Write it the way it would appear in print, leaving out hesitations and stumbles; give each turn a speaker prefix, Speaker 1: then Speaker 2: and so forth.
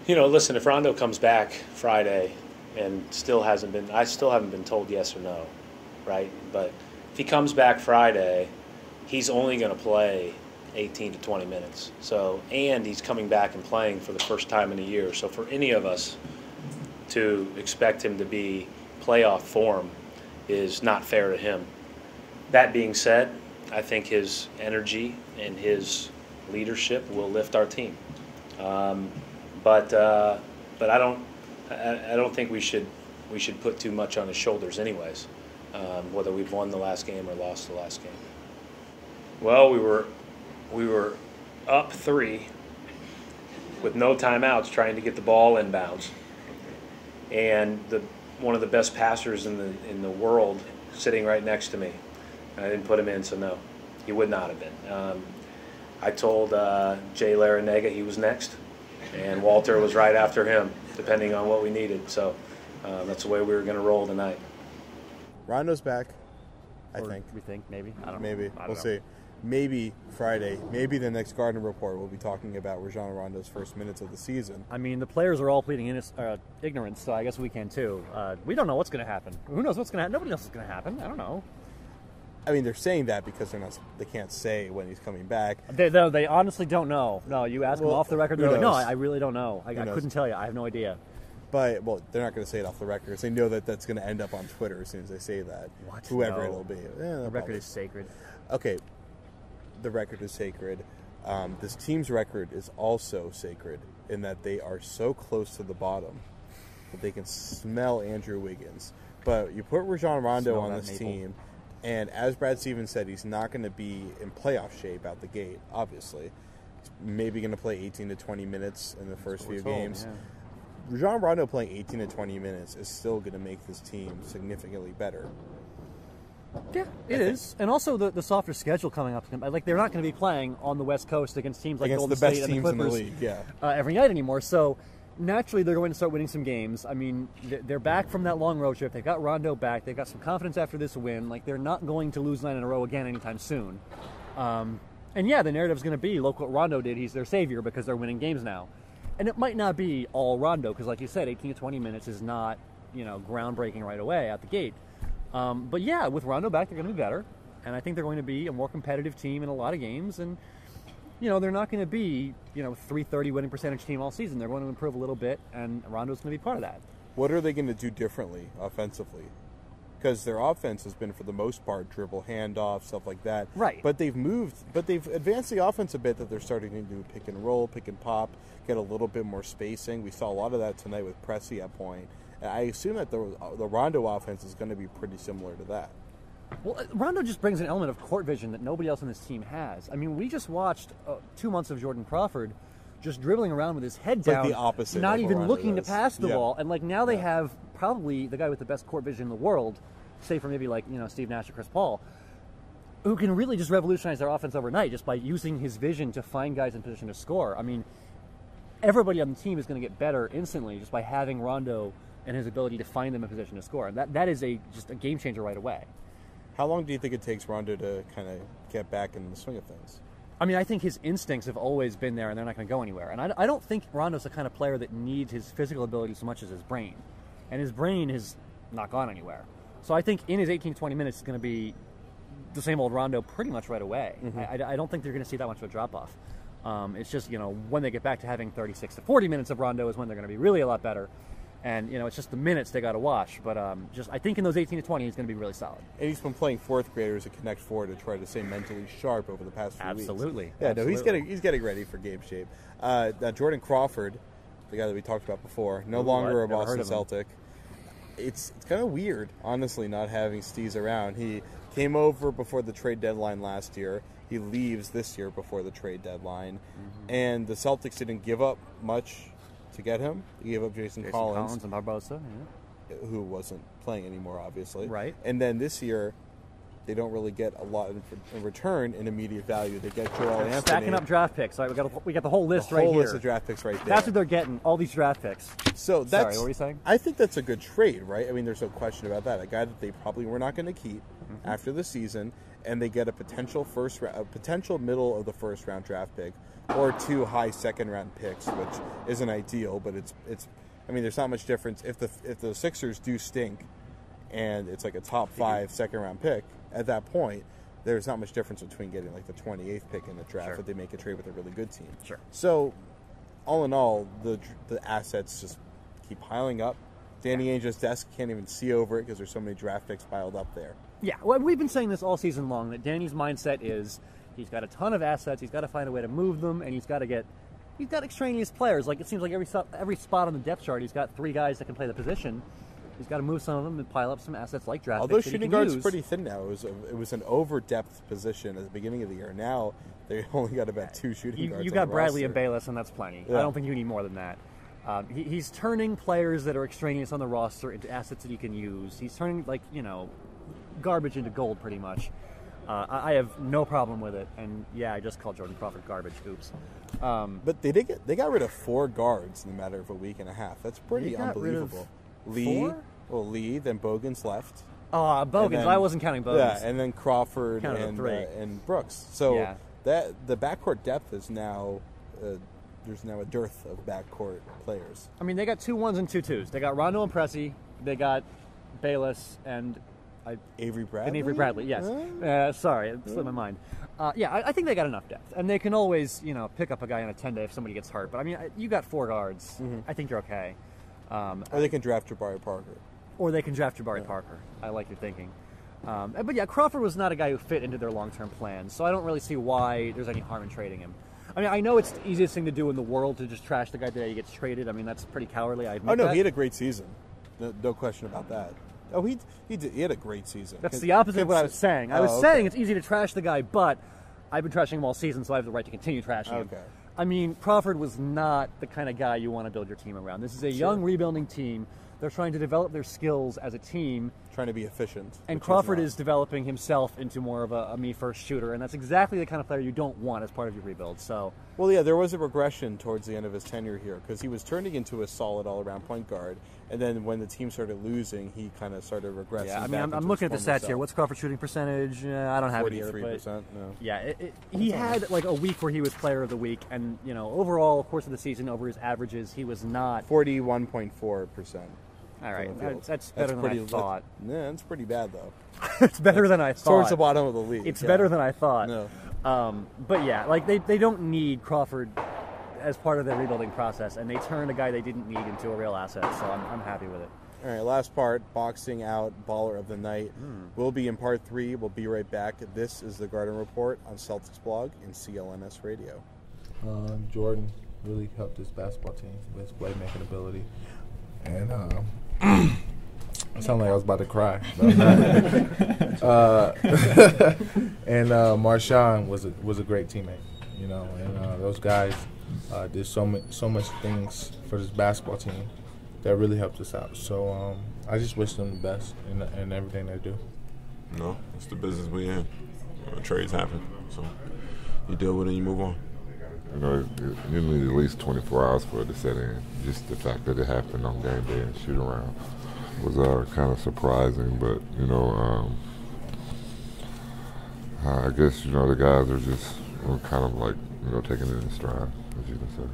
Speaker 1: Listen, if Rondo comes back Friday and I still haven't been told yes or no, right? But if he comes back Friday, he's only going to play 18 to 20 minutes. And he's coming back and playing for the first time in a year. So for any of us to expect him to be playoff form is not fair to him. That being said, I think his energy and his leadership will lift our team. But I don't think we should put too much on his shoulders, anyways. Whether we've won the last game or lost the last game. Well, we were up 3 with no timeouts, trying to get the ball inbounds, and one of the best passers in the world sitting right next to me. I didn't put him in, so no, he would not have been. I told Jay Larinaga he was next, and Walter was right after him, depending on what we needed. So that's the way we were going to roll tonight.
Speaker 2: Rondo's back, I think.
Speaker 3: We think, maybe. I don't know.
Speaker 2: Maybe.
Speaker 3: I don't
Speaker 2: We'll
Speaker 3: know.
Speaker 2: see. Maybe Friday, maybe the next Garden Report, we'll be talking about Rajon Rondo's first minutes of the season.
Speaker 3: I mean, the players are all pleading ignorance, so I guess we can too. We don't know what's going to happen. Who knows what's going to happen? Nobody knows what's going to happen. I don't know.
Speaker 2: I mean, they're saying that because they can't say when he's coming back.
Speaker 3: They honestly don't know. No, you ask them off the record, they're like, no, I really don't know. I couldn't tell you. I have no idea.
Speaker 2: But, they're not going to say it off the record because they know that that's going to end up on Twitter as soon as they say that.
Speaker 3: What?
Speaker 2: Whoever
Speaker 3: No.
Speaker 2: it'll be.
Speaker 3: The record is sacred.
Speaker 2: Okay, the record is sacred. This team's record is also sacred in that they are so close to the bottom that they can smell Andrew Wiggins. But you put Rajon Rondo on this team, and as Brad Stevens said, he's not going to be in playoff shape out the gate, obviously. He's maybe going to play 18 to 20 minutes in the first few games.
Speaker 3: Yeah.
Speaker 2: Rajon Rondo playing 18 to 20 minutes is still going to make this team significantly better.
Speaker 3: Yeah, it is. And also the softer schedule coming up. Like, they're not going to be playing on the West Coast against teams like Golden State and the Clippers
Speaker 2: in the league, yeah.
Speaker 3: Every night anymore. So naturally they're going to start winning some games. I mean, they're back from that long road trip. They've got Rondo back. They've got some confidence after this win. Like, they're not going to lose 9 in a row again anytime soon. And yeah, the narrative's going to be, look what Rondo did. He's their savior because they're winning games now. And it might not be all Rondo because, like you said, 18 to 20 minutes is not, groundbreaking right away out the gate. But yeah, with Rondo back, they're going to be better. And I think they're going to be a more competitive team in a lot of games. And, they're not going to be, 330 winning percentage team all season. They're going to improve a little bit, and Rondo's going to be part of that.
Speaker 2: What are they going to do differently offensively? Because their offense has been, for the most part, dribble, handoff, stuff like that.
Speaker 3: Right.
Speaker 2: But they've advanced the offense a bit that they're starting to do pick and roll, pick and pop, get a little bit more spacing. We saw a lot of that tonight with Pressey at point. And I assume that the Rondo offense is going to be pretty similar to that.
Speaker 3: Well, Rondo just brings an element of court vision that nobody else on this team has. I mean, we just watched 2 months of Jordan Crawford just dribbling around with his head down,
Speaker 2: like the opposite,
Speaker 3: not even
Speaker 2: Rondo
Speaker 3: looking
Speaker 2: does.
Speaker 3: to pass the ball. And now they
Speaker 2: Yeah.
Speaker 3: have probably the guy with the best court vision in the world, say for maybe Steve Nash or Chris Paul, who can really just revolutionize their offense overnight just by using his vision to find guys in position to score. I mean, everybody on the team is going to get better instantly just by having Rondo and his ability to find them in position to score. And that is just a game changer right away.
Speaker 2: How long do you think it takes Rondo to kind of get back in the swing of things?
Speaker 3: I mean, I think his instincts have always been there, and they're not going to go anywhere. And I don't think Rondo's the kind of player that needs his physical ability so much as his brain. And his brain has not gone anywhere. So I think in his 18 to 20 minutes, it's going to be the same old Rondo pretty much right away. Mm-hmm. I don't think they're going to see that much of a drop-off. It's just, when they get back to having 36 to 40 minutes of Rondo is when they're going to be really a lot better. And, it's just the minutes they got to watch. But I think in those 18 to 20, he's going to be really solid.
Speaker 2: And he's been playing fourth graders at Connect Four to try to stay mentally sharp over the past few weeks.
Speaker 3: Absolutely.
Speaker 2: Yeah,
Speaker 3: Absolutely.
Speaker 2: no, he's getting ready for game shape. Now Jordan Crawford, the guy that we talked about before, no longer a Boston Celtic. It's kind of weird, honestly, not having Steez around. He came over before the trade deadline last year. He leaves this year before the trade deadline. Mm-hmm. And the Celtics didn't give up much to get him. They gave up Jason Collins
Speaker 3: and Barbosa,
Speaker 2: who wasn't playing anymore, obviously.
Speaker 3: Right.
Speaker 2: And then this year, they don't really get a lot in return in immediate value. They get Joel Anthony.
Speaker 3: Stacking up draft picks. All right, we got the whole list right here.
Speaker 2: The whole list of draft picks right there.
Speaker 3: That's what they're getting, all these draft picks.
Speaker 2: So that's,
Speaker 3: sorry, what were you saying?
Speaker 2: I think that's a good trade, right? I mean, there's no question about that. A guy that they probably were not going to keep after the season, and they get a potential middle of the first round draft pick or 2 high second-round picks, which isn't ideal, but it's. I mean, there's not much difference if the Sixers do stink, and it's like a top 5 second-round pick. At that point, there's not much difference between getting like the 28th pick in the draft if they make a trade with a really good team.
Speaker 3: Sure.
Speaker 2: So, all in all, the assets just keep piling up. Danny Ainge's desk can't even see over it because there's so many draft picks piled up there.
Speaker 3: Yeah, well, we've been saying this all season long, that Danny's mindset is he's got a ton of assets, he's got to find a way to move them, and he's got extraneous players. Like, it seems like every spot on the depth chart, he's got 3 guys that can play the position. He's got to move some of them and pile up some assets like draft picks.
Speaker 2: Although shooting guard's pretty thin now. It was an over-depth position at the beginning of the year. Now, they only got about 2 shooting guards.
Speaker 3: You got Bradley
Speaker 2: roster.
Speaker 3: and Bayless, and that's plenty.
Speaker 2: Yeah.
Speaker 3: I don't think you need more than that. He's turning players that are extraneous on the roster into assets that he can use. He's turning, garbage into gold, pretty much. I have no problem with it. And, yeah, I just called Jordan Crawford garbage. Oops.
Speaker 2: But they got rid of 4 guards in a matter of a week and a half. That's pretty unbelievable. Lee, then Bogan's left.
Speaker 3: Oh, Bogans. I wasn't counting Bogans.
Speaker 2: Yeah, and then Crawford and Brooks. So that the backcourt depth is now there's now a dearth of backcourt players.
Speaker 3: I mean, they got 2 1s and 2 2s. They got Rondo and Pressey. They got Bayless and
Speaker 2: Avery Bradley.
Speaker 3: And Avery Bradley, yes. Sorry, it slipped my mind. I think they got enough depth, and they can always pick up a guy on a 10-day if somebody gets hurt. But I mean, you got 4 guards. Mm-hmm. I think you're okay.
Speaker 2: Or they can draft Jabari Parker. I like your thinking. But yeah, Crawford was not a guy who fit into their long-term plans, so I don't really see why there's any harm in trading him. I mean, I know it's the easiest thing to do in the world to just trash the guy the day he gets traded. I mean, that's pretty cowardly. I admit that. He had a great season. No question about that. Oh, he did. He had a great season.
Speaker 3: That's the opposite of what I was saying. I was saying it's easy to trash the guy, but I've been trashing him all season, so I have the right to continue trashing him. I mean, Crawford was not the kind of guy you want to build your team around. This is a young, rebuilding team. They're trying to develop their skills as a team.
Speaker 2: Trying to be efficient.
Speaker 3: And Crawford is developing himself into more of a me-first shooter, and that's exactly the kind of player you don't want as part of your rebuild. So,
Speaker 2: well, yeah, there was a regression towards the end of his tenure here because he was turning into a solid all-around point guard, and then when the team started losing, he kind of started regressing. Yeah, I mean,
Speaker 3: I'm looking at the stats here. What's Crawford's shooting percentage? I don't have it here.
Speaker 2: 43%, no.
Speaker 3: Yeah, he had like a week where he was player of the week, and overall, course of the season, over his averages, he was not
Speaker 2: 41.4%.
Speaker 3: All right, that's better than I thought.
Speaker 2: Yeah, that's pretty bad, though.
Speaker 3: It's better than I thought.
Speaker 2: Towards the bottom of the league.
Speaker 3: It's better than I thought.
Speaker 2: No.
Speaker 3: But yeah, like they don't need Crawford as part of their rebuilding process, and they turned a guy they didn't need into a real asset, so I'm happy with it.
Speaker 2: All right, last part, boxing out baller of the night. We'll be in part 3. We'll be right back. This is the Garden Report on Celticsblog and CLNS Radio.
Speaker 4: Jordan really helped his basketball team with his playmaking ability. And it sounded like I was about to cry. And Marshawn was a great teammate, and those guys did so much things for this basketball team that really helped us out. So I just wish them the best in everything they do.
Speaker 5: No, it's the business we in. Trades happen, so you deal with it and you move on.
Speaker 6: You need at least 24 hours for it to set in. Just the fact that it happened on game day and shoot around was kind of surprising. But, I guess, the guys are just kind of like, taking it in stride, as you can say.